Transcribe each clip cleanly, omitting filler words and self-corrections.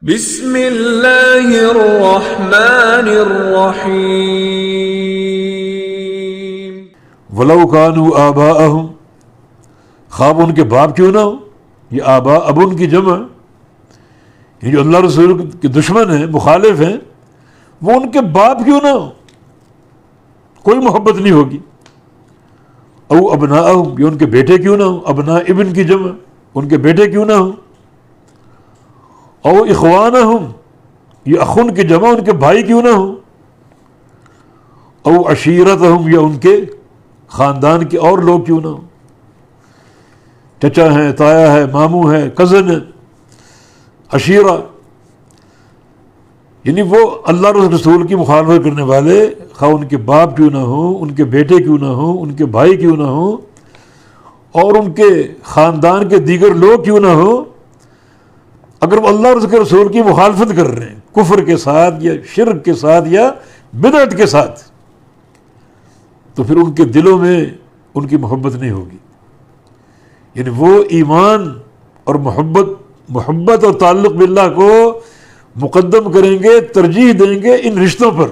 بسم اللہ الرحمن الرحیم۔ وَلَوْ كَانُوا آبَاءَهُمْ، خواب ان کے باپ کیوں نہ ہو۔ یہ آبا اب ان کی جمع، یہ جو اللہ رسول کے دشمن ہیں، مخالف ہیں، وہ ان کے باپ کیوں نہ ہو، کوئی محبت نہیں ہوگی۔ او ابناءہم، یہ ان کے بیٹے کیوں نہ ہو، ابناء ابن کی جمع، ان کے بیٹے کیوں نہ ہو۔ او اخوانہم، یہ اخن کی جمع، ان کے بھائی کیوں نہ ہو۔ او عشیرتہم، یا ان کے خاندان کے اور لوگ کیوں نہ ہو، چچا ہے، تایا ہے، ماموں ہے، کزن ہے، عشیرہ، یعنی وہ اللہ رسول کی مخالفت کرنے والے، خواہ ان کے باپ کیوں نہ ہوں، ان کے بیٹے کیوں نہ ہوں، ان کے بھائی کیوں نہ ہوں، اور ان کے خاندان کے دیگر لوگ کیوں نہ ہوں، اگر وہ اللہ اور اس کے رسول کی مخالفت کر رہے ہیں کفر کے ساتھ یا شرک کے ساتھ یا بدعت کے ساتھ، تو پھر ان کے دلوں میں ان کی محبت نہیں ہوگی۔ یعنی وہ ایمان اور محبت اور تعلق باللہ کو مقدم کریں گے، ترجیح دیں گے ان رشتوں پر،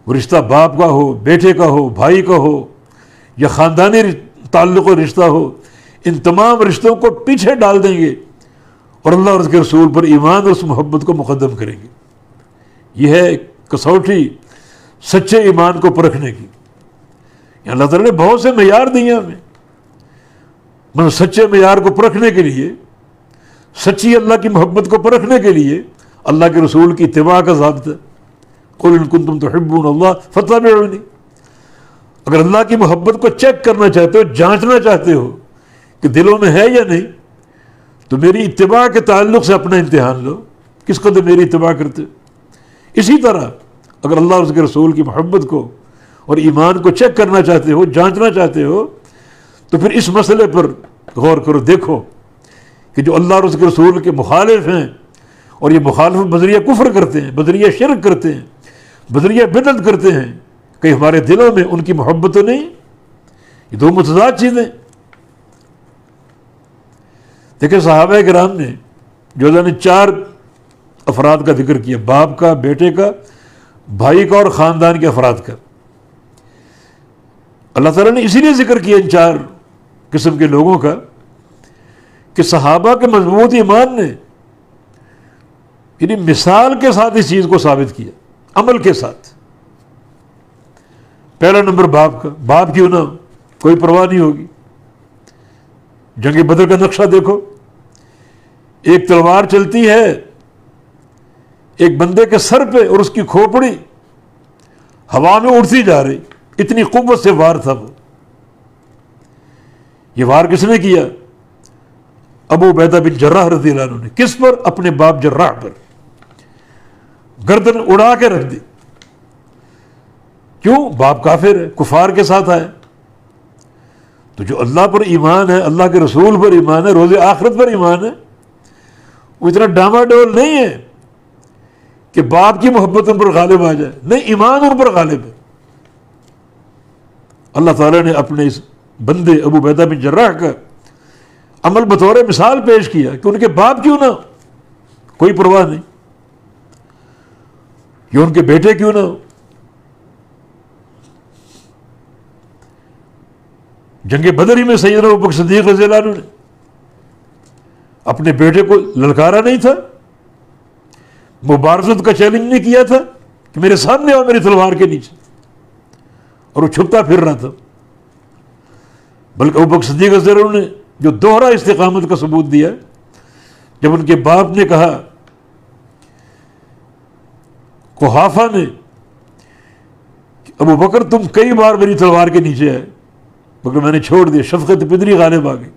وہ رشتہ باپ کا ہو، بیٹے کا ہو، بھائی کا ہو، یا خاندانی تعلق و رشتہ ہو، ان تمام رشتوں کو پیچھے ڈال دیں گے اور اللہ اور اس کے رسول پر ایمان اور اس محبت کو مقدم کریں گے۔ یہ ہے کسوٹی سچے ایمان کو پرکھنے کی۔ اللہ تعالیٰ نے بہت سے معیار دیے ہمیں، مگر سچے معیار کو پرکھنے کے لیے، سچی اللہ کی محبت کو پرکھنے کے لیے اللہ کے رسول کی اتباع کا ضابطہ۔ قل ان کنتم تحبون اللہ فاتبعونی، اگر اللہ کی محبت کو چیک کرنا چاہتے ہو، جانچنا چاہتے ہو کہ دلوں میں ہے یا نہیں، تو میری اتباع کے تعلق سے اپنا امتحان لو، کس قدر میری اتباع کرتے ہو۔ اسی طرح اگر اللہ اور اس کے رسول کی محبت کو اور ایمان کو چیک کرنا چاہتے ہو، جانچنا چاہتے ہو، تو پھر اس مسئلے پر غور کرو، دیکھو کہ جو اللہ اور اس کے رسول کے مخالف ہیں اور یہ مخالف بذریعہ کفر کرتے ہیں، بذریعہ شرک کرتے ہیں، بذریعہ بدعت کرتے ہیں، کہ ہمارے دلوں میں ان کی محبت تو نہیں۔ یہ دو متضاد چیزیں۔ دیکھیں صحابہ کرام نے جو اللہ نے 4 افراد کا ذکر کیا، باپ کا، بیٹے کا، بھائی کا اور خاندان کے افراد کا، اللہ تعالیٰ نے اسی لیے ذکر کیا ان 4 قسم کے لوگوں کا کہ صحابہ کے مضبوط ایمان نے یعنی مثال کے ساتھ اس چیز کو ثابت کیا، عمل کے ساتھ۔ پہلا نمبر باپ کا، باپ کیوں نہ ہو، کوئی پرواہ نہیں ہوگی۔ جنگ بدر کا نقشہ دیکھو، ایک تلوار چلتی ہے ایک بندے کے سر پہ اور اس کی کھوپڑی ہوا میں اڑتی جا رہی، اتنی قوت سے وار تھا وہ۔ یہ وار کس نے کیا؟ ابو عبیدہ بن جراح رضی اللہ عنہ نے۔ کس پر؟ اپنے باپ جراح پر، گردن اڑا کے رکھ دی۔ کیوں؟ باپ کافر ہے، کفار کے ساتھ آئے۔ تو جو اللہ پر ایمان ہے، اللہ کے رسول پر ایمان ہے، روز آخرت پر ایمان ہے، وہ اتنا ڈاما ڈول نہیں ہے کہ باپ کی محبت ان پر غالب آ جائے، نہیں، ایمان ان پر غالب ہے۔ اللہ تعالیٰ نے اپنے اس بندے ابو عبیدہ بن جراح کا عمل بطور مثال پیش کیا کہ ان کے باپ کیوں نہ ہو، کوئی پرواہ نہیں، یا ان کے بیٹے کیوں نہ ہو۔ جنگ بدر ہی میں سیدنا ابوبکر صدیق رضی اللہ عنہ نے اپنے بیٹے کو للکارا نہیں تھا، مبارزت کا چیلنج نہیں کیا تھا کہ میرے سامنے آؤ میری تلوار کے نیچے، اور وہ چھپتا پھر رہا تھا، بلکہ ابوبکر صدیق رضی اللہ عنہ نے جو دوہرا استقامت کا ثبوت دیا، جب ان کے باپ نے کہا، قحافہ نے، کہ ابو بکر تم کئی بار میری تلوار کے نیچے آئے مگر میں نے چھوڑ دیا، شفقت پدری غالب آ گئی،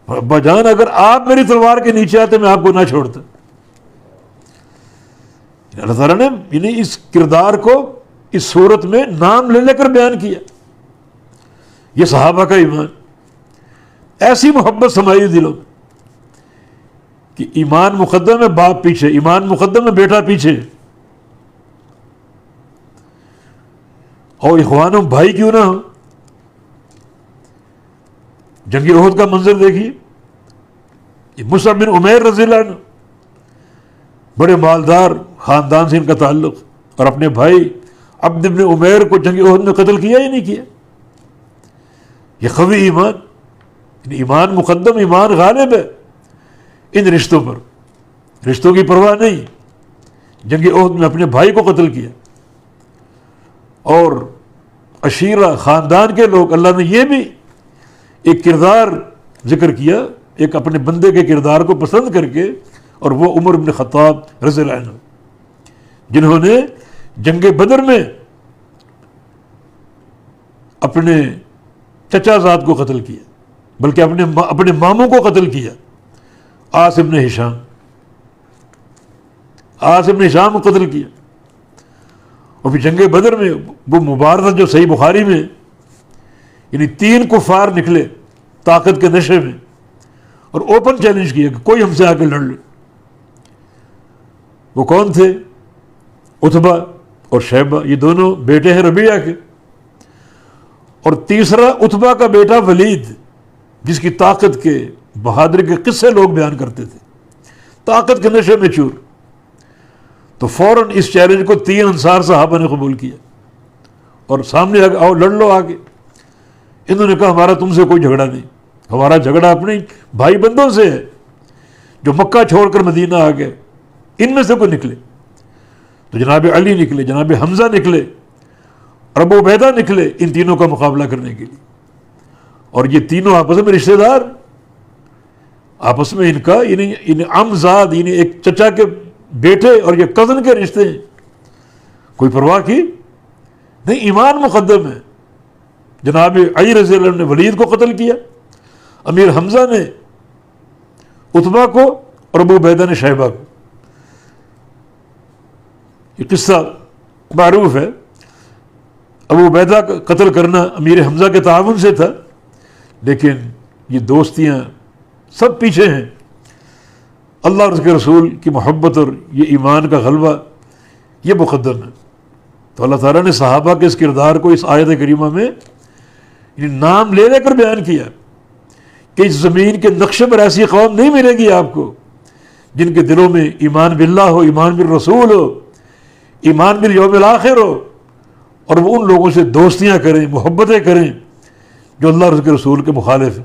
ابا جان اگر آپ میری تلوار کے نیچے آتے میں آپ کو نہ چھوڑتا۔ اللہ تعالیٰ نے یعنی اس کردار کو اس صورت میں نام لے لے کر بیان کیا۔ یہ صحابہ کا ایمان، ایسی محبت سمائی دلوں میں کہ ایمان مقدم ہے، باپ پیچھے، ایمان مقدم ہے، بیٹا پیچھے۔ اور اخوانوں، بھائی کیوں نہ ہو۔ جنگ احد کا منظر دیکھیے، یہ مصعب بن عمیر رضی اللہ عنہ بڑے مالدار خاندان سے ان کا تعلق، اور اپنے بھائی عبد بن عمیر کو جنگ احد میں قتل کیا ہی نہیں کیا۔ یہ قوی ایمان، ایمان مقدم، ایمان غالب ہے ان رشتوں پر، رشتوں کی پرواہ نہیں۔ جنگ احد میں اپنے بھائی کو قتل کیا، اور عشیرہ خاندان کے لوگ، اللہ نے یہ بھی ایک کردار ذکر کیا، ایک اپنے بندے کے کردار کو پسند کر کے، اور وہ عمر بن خطاب رضی اللہ عنہ، جنہوں نے جنگ بدر میں اپنے چچا زاد کو قتل کیا، بلکہ اپنے ماموں کو قتل کیا، عاص بن ہشام کو قتل کیا۔ اور پھر جنگ بدر میں وہ مبارزہ جو صحیح بخاری میں، یعنی 3 کفار نکلے طاقت کے نشے میں، اور اوپن چیلنج کیا کہ کوئی ہم سے آ کے لڑ لے۔ وہ کون تھے؟ عتبہ اور شیبہ، یہ دونوں بیٹے ہیں ربیعہ کے، اور تیسرا عتبہ کا بیٹا ولید، جس کی طاقت کے، بہادری کے قصے لوگ بیان کرتے تھے، طاقت کے نشے میں چور۔ تو فوراً اس چیلنج کو 3 انصار صحابہ نے قبول کیا، اور سامنے آگے آؤ لڑ لو آگے۔ انہوں نے کہا ہمارا تم سے کوئی جھگڑا نہیں، ہمارا جھگڑا اپنے بھائی بندوں سے ہے جو مکہ چھوڑ کر مدینہ آ گئے، ان میں سے کوئی نکلے۔ تو جناب علی نکلے، جناب حمزہ نکلے، اور ابو عبیدہ نکلے ان تینوں کا مقابلہ کرنے کے لیے۔ اور یہ تینوں آپس میں رشتہ دار، آپس میں ان کا یعنی عمزاد، یعنی ایک چچا کے بیٹے اور یہ کزن کے رشتے ہیں، کوئی پرواہ کی نہیں، ایمان مقدم ہے۔ جناب علی رضی اللہ عنہ نے ولید کو قتل کیا، امیر حمزہ نے عتبہ کو، اور ابو عبیدہ نے شیبہ کو۔ یہ قصہ معروف ہے، ابو عبیدہ کا قتل کرنا امیر حمزہ کے تعاون سے تھا، لیکن یہ دوستیاں سب پیچھے ہیں، اللہ اور اس کے رسول کی محبت اور یہ ایمان کا غلبہ یہ مقدم ہے۔ تو اللہ تعالیٰ نے صحابہ کے اس کردار کو اس آیت کریمہ میں نام لے لے کر بیان کیا کہ اس زمین کے نقشے پر ایسی قوم نہیں ملے گی آپ کو جن کے دلوں میں ایمان باللہ ہو، ایمان بالرسول ہو، ایمان بالیوم الآخر ہو، اور وہ ان لوگوں سے دوستیاں کریں، محبتیں کریں جو اللہ اور اس کے رسول کے مخالف ہیں۔